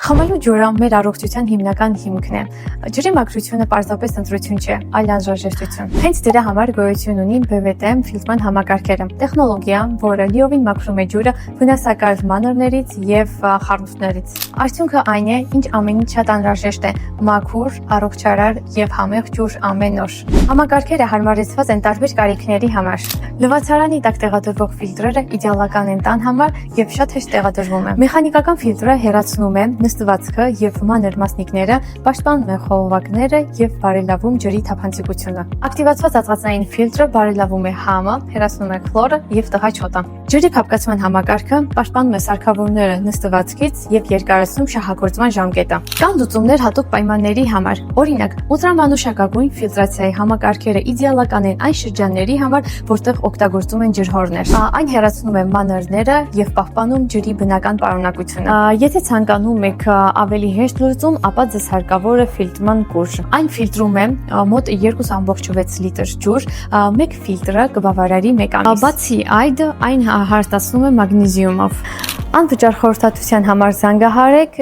Խմելու ջուրը մեր առողջության հիմնական հիմքն է։ Ջրի մաքրությունը պարզապես ընտրություն չէ, այլ անհրաժեշտություն։ Հենց դրա համար գոյություն ունի BVTM ֆիլտրման համակարգերը, տեխնոլոգիա, որը լիովին մաքրում է ջուրը վնասակար մանրներից եւ խառնուրդներից։ Արդյունքը այն է, ինչ ամենից շատ անհրաժեշտ է՝ մաքուր, առողջարար եւ համեղ ջուր ամեն օր։ Համակարգերը հարմարեցված են տարբեր կարիքների համար։ Լվացարանի տակ տեղադրվող ֆիլտրերը իդեալական են տան համար եւ շատ հեշտ տեղադրվում են։ Մեխանիկական ֆիլտրը հեռացնում է նստվածքը եւ մանր մասնիկները, պաշտպանում է խողովակները եւ բարելավում ջրի թափանցիկությունը։ Ակտիվացված ածածային ֆիլտրը բարելավում է համը, հեռացնում է քլորը եւ տղաչոտը։ Ջրի փափկացման համակարգը պաշտպանում է սարքավորները նստվածքից եւ երկարացնում շահագործման ժամկետը։ Կան լուծումներ հատուկ պայմանների համար։ Օրինակ, ուլտրամանուշակագույն ֆիլտրացիայի համակարգերը իդեալական են այն շրջանների համար, որտեղ օգտագործում են ջրհորներ։ Այն հեռացնում է մանրները եւ պահպանում ջրի բնական պարունակությունը։ Եթե ցանկանում եք ավելի հեշտ լուծում, ապա ձեզ հարկավոր է ֆիլտրման կուժ։ Այն ֆիլտրում է մոտ 2.6 լիտր ջուր, մեկ ֆիլտրը կբավարարի 1 ամիս։ Բացի այդ, այն հարստացնում է մագնեզիումով։ Անվճար խորհրդատվության համար զանգահարեք